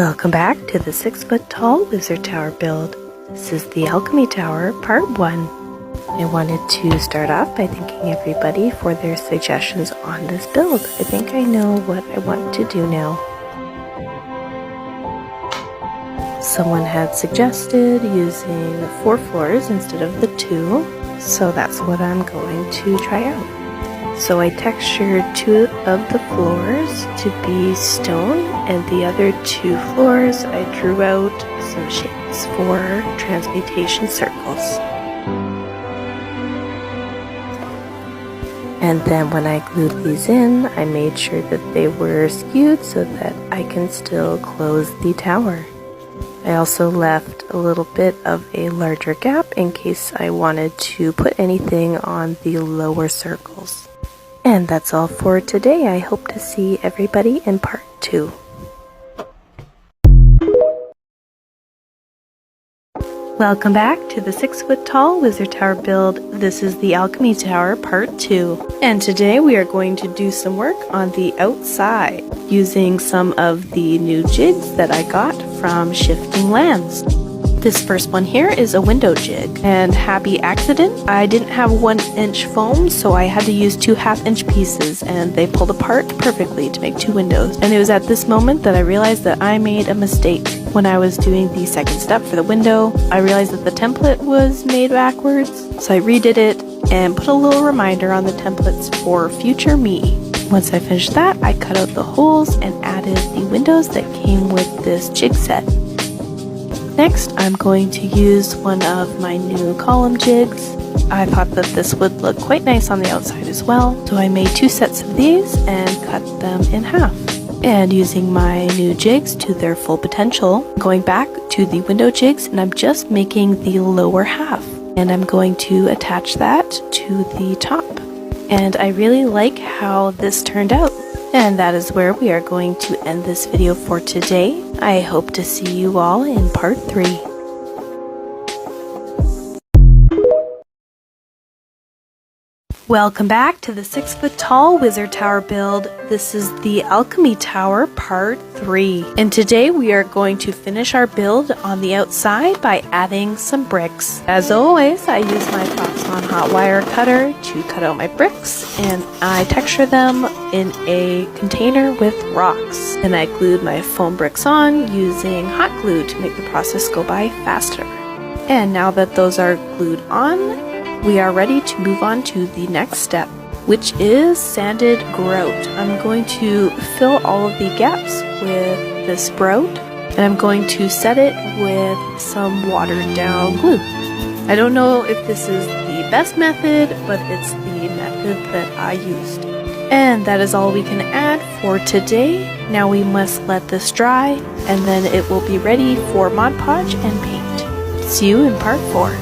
Welcome back to the 6-foot tall wizard tower build. This is the Alchemy Tower Part 1. I wanted to start off by thanking everybody for their suggestions on this build. I think I know what I want to do now. Someone had suggested using 4 floors instead of the 2, so that's what I'm going to try out. So I textured 2 of the floors to be stone, and the other 2 floors I drew out some shapes for transmutation circles. And then when I glued these in, I made sure that they were skewed so that I can still close the tower. I also left a little bit of a larger gap in case I wanted to put anything on the lower circles. And that's all for today. I hope to see everybody in part 2. Welcome back to the 6-foot tall wizard tower build. This is the Alchemy Tower Part 2. And today we are going to do some work on the outside using some of the new jigs that I got from Shifting Lands. This first one here is a window jig, and happy accident, I didn't have 1-inch foam, so I had to use 2 half-inch pieces, and they pulled apart perfectly to make 2 windows. And it was at this moment that I realized that I made a mistake. When I was doing the second step for the window, I realized that the template was made backwards, so I redid it and put a little reminder on the templates for future me. Once I finished that, I cut out the holes and added the windows that came with this jig set. Next, I'm going to use one of my new column jigs. I thought that this would look quite nice on the outside as well, so I made 2 sets of these and cut them in half. And using my new jigs to their full potential, going back to the window jigs, and I'm just making the lower half. And I'm going to attach that to the top. And I really like how this turned out. And that is where we are going to end this video for today. I hope to see you all in part 3. Welcome back to the 6-foot tall wizard tower build. This is the Alchemy Tower Part 3. And today we are going to finish our build on the outside by adding some bricks. As always, I use my Proxxon hot wire cutter to cut out my bricks, and I texture them in a container with rocks. And I glued my foam bricks on using hot glue to make the process go by faster. And now that those are glued on, we are ready to move on to the next step, which is sanded grout. I'm going to fill all of the gaps with this grout, and I'm going to set it with some watered down glue. I don't know if this is the best method, but it's the method that I used. And that is all we can add for today. Now we must let this dry, and then it will be ready for Mod Podge and paint. See you in part 4.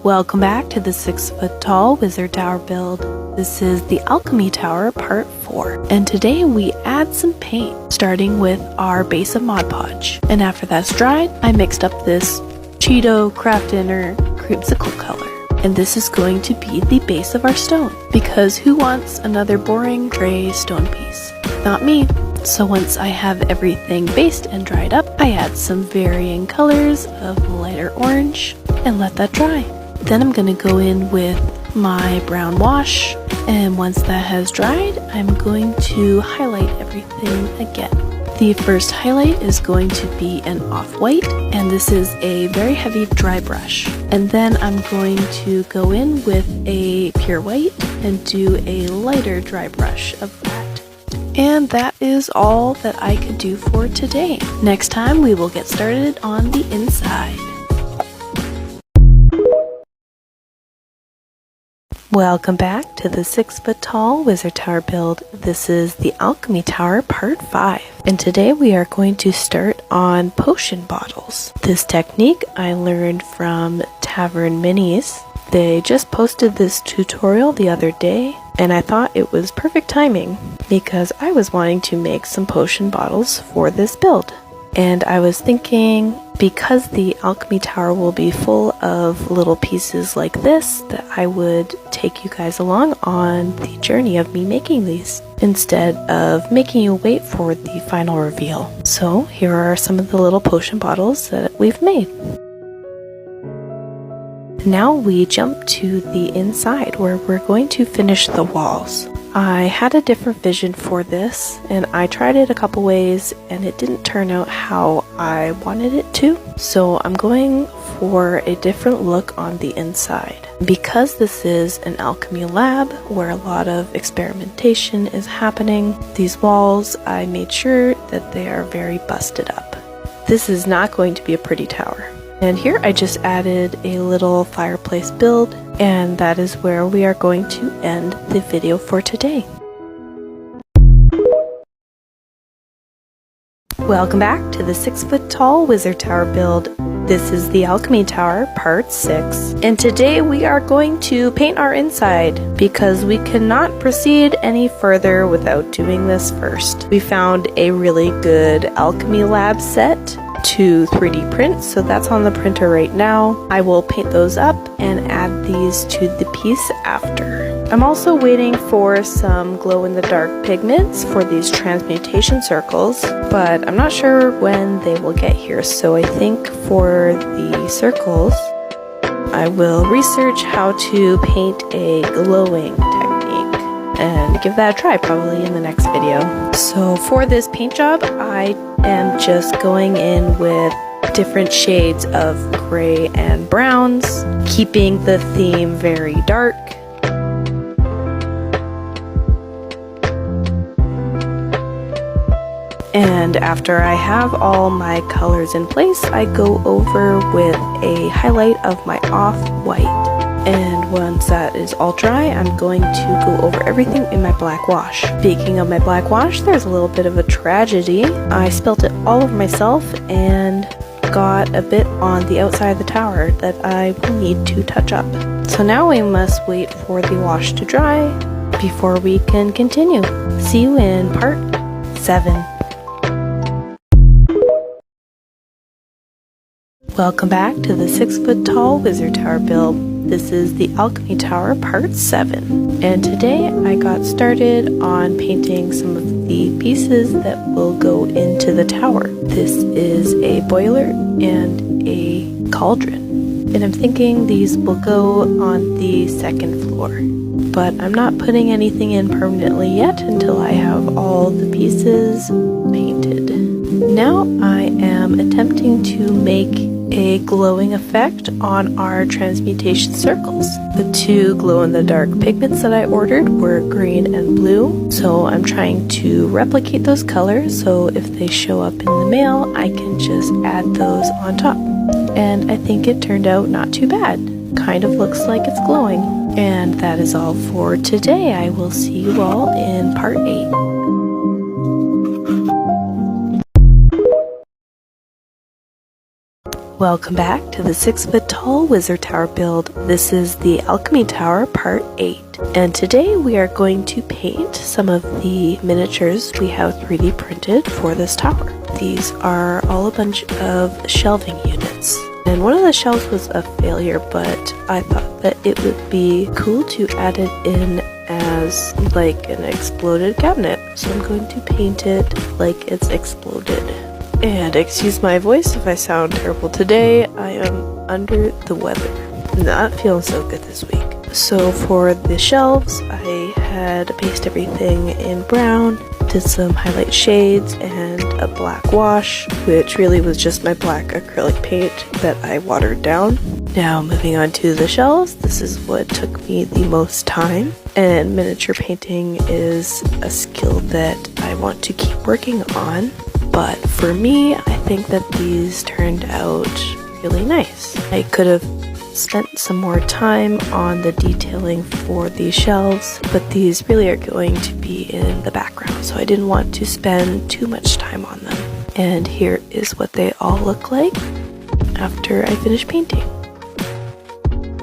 Welcome back to the 6-foot tall wizard tower build. This is the Alchemy Tower Part 4. And today we add some paint, starting with our base of Mod Podge. And after that's dried, I mixed up this Cheeto Craft Dinner creamsicle color. And this is going to be the base of our stone, because who wants another boring gray stone piece? Not me. So once I have everything based and dried up, I add some varying colors of lighter orange and let that dry. Then I'm going to go in with my brown wash, and once that has dried, I'm going to highlight everything again. The first highlight is going to be an off-white, and this is a very heavy dry brush. And then I'm going to go in with a pure white and do a lighter dry brush of that. And that is all that I could do for today. Next time we will get started on the inside. Welcome back to the 6-foot tall wizard tower build. This is the Alchemy Tower Part 5. And today we are going to start on potion bottles. This technique I learned from Tavern Minis. They just posted this tutorial the other day, and I thought it was perfect timing because I was wanting to make some potion bottles for this build. And I was thinking, because the Alchemy Tower will be full of little pieces like this, that I would take you guys along on the journey of me making these, instead of making you wait for the final reveal. So here are some of the little potion bottles that we've made. Now we jump to the inside where we're going to finish the walls. I had a different vision for this, and I tried it a couple ways and it didn't turn out how I wanted it to. So I'm going for a different look on the inside. Because this is an alchemy lab where a lot of experimentation is happening, these walls, I made sure that they are very busted up. This is not going to be a pretty tower. And here I just added a little fireplace build, and that is where we are going to end the video for today. Welcome back to the 6-foot tall wizard tower build. This is the Alchemy Tower part 6, and today we are going to paint our inside because we cannot proceed any further without doing this first. We found a really good alchemy lab set to 3D print, so that's on the printer right now. I will paint those up and add these to the piece after. I'm also waiting for some glow-in-the-dark pigments for these transmutation circles, but I'm not sure when they will get here, so I think for the circles I will research how to paint a glowing technique and give that a try probably in the next video. So for this paint job, I am just going in with different shades of gray and browns, keeping the theme very dark. And after I have all my colors in place, I go over with a highlight of my off-white. And once that is all dry, I'm going to go over everything in my black wash. Speaking of my black wash, there's a little bit of a tragedy. I spilt it all over myself and got a bit on the outside of the tower that I will need to touch up. So now we must wait for the wash to dry before we can continue. See you in part 7. Welcome back to the 6-foot tall wizard tower build. This is the Alchemy Tower part 7, and today I got started on painting some of the pieces that will go into the tower. This is a boiler and a cauldron, and I'm thinking these will go on the second floor, but I'm not putting anything in permanently yet until I have all the pieces painted. Now I am attempting to make a glowing effect on our transmutation circles. The 2 glow-in-the-dark pigments that I ordered were green and blue, so I'm trying to replicate those colors so if they show up in the mail, I can just add those on top. And I think it turned out not too bad. Kind of looks like it's glowing. And that is all for today. I will see you all in part 8. Welcome back to the 6-foot tall wizard tower build. This is the Alchemy Tower part 8, and today we are going to paint some of the miniatures we have 3D printed for this tower. These are all a bunch of shelving units, and one of the shelves was a failure, but I thought that it would be cool to add it in as like an exploded cabinet, so I'm going to paint it like it's exploded. And excuse my voice if I sound terrible today, I am under the weather. Not feeling so good this week. So for the shelves, I had pasted everything in brown, did some highlight shades and a black wash, which really was just my black acrylic paint that I watered down. Now moving on to the shelves, this is what took me the most time, and miniature painting is a skill that I want to keep working on. But for me, I think that these turned out really nice. I could have spent some more time on the detailing for these shelves, but these really are going to be in the background, so I didn't want to spend too much time on them. And here is what they all look like after I finish painting.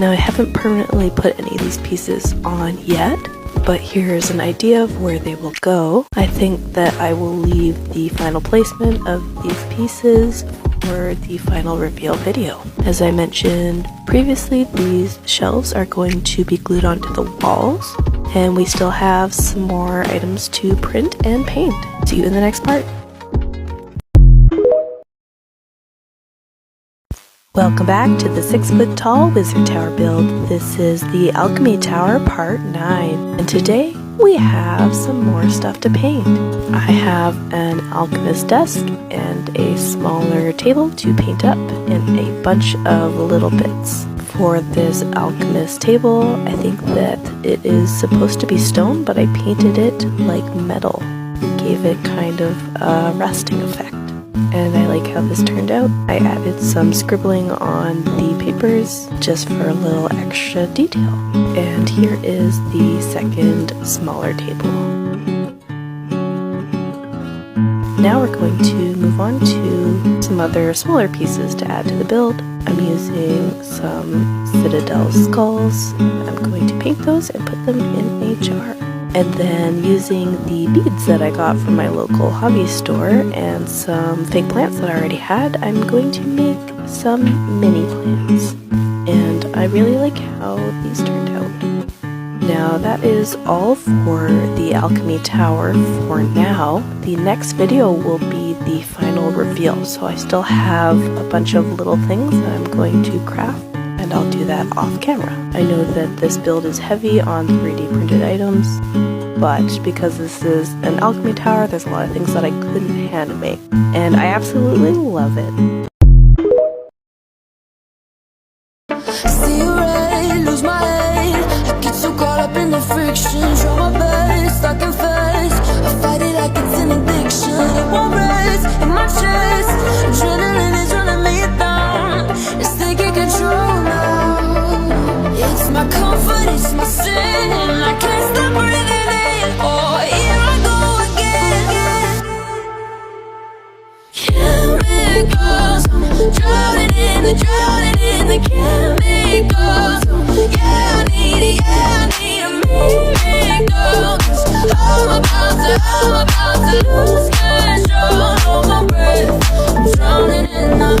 Now I haven't permanently put any of these pieces on yet, but here's an idea of where they will go. I think that I will leave the final placement of these pieces for the final reveal video. As I mentioned previously, these shelves are going to be glued onto the walls, and we still have some more items to print and paint. See you in the next part. Welcome back to the 6-foot tall wizard tower build. This is the Alchemy Tower Part 9, and today we have some more stuff to paint. I have an alchemist desk and a smaller table to paint up and a bunch of little bits. For this alchemist table, I think that it is supposed to be stone, but I painted it like metal. Gave it kind of a rusting effect. And I like how this turned out. I added some scribbling on the papers just for a little extra detail. And here is the second smaller table. Now we're going to move on to some other smaller pieces to add to the build. I'm using some Citadel skulls. I'm going to paint those and put them in a jar. And then using the beads that I got from my local hobby store and some fake plants that I already had, I'm going to make some mini plants. And I really like how these turned out. Now that is all for the Alchemy Tower for now. The next video will be the final reveal, so I still have a bunch of little things that I'm going to craft, and I'll do that off camera. I know that this build is heavy on 3D printed items, but because this is an alchemy tower, there's a lot of things that I couldn't hand make, and I absolutely love it. See you red, lose my head. I get so caught up in the friction. Try my best, I confess. I fight it like it's an addiction. It won't rest in my chest. Adrenaline is running me down. It's taking control now. It's my comfort, it's my sin. I can't stop breathing in. Oh, here I go again. Chemicals, I'm drowning in the chemicals. Yeah, I need a miracle. 'Cause I'm about to lose control of my breath. I'm drowning in the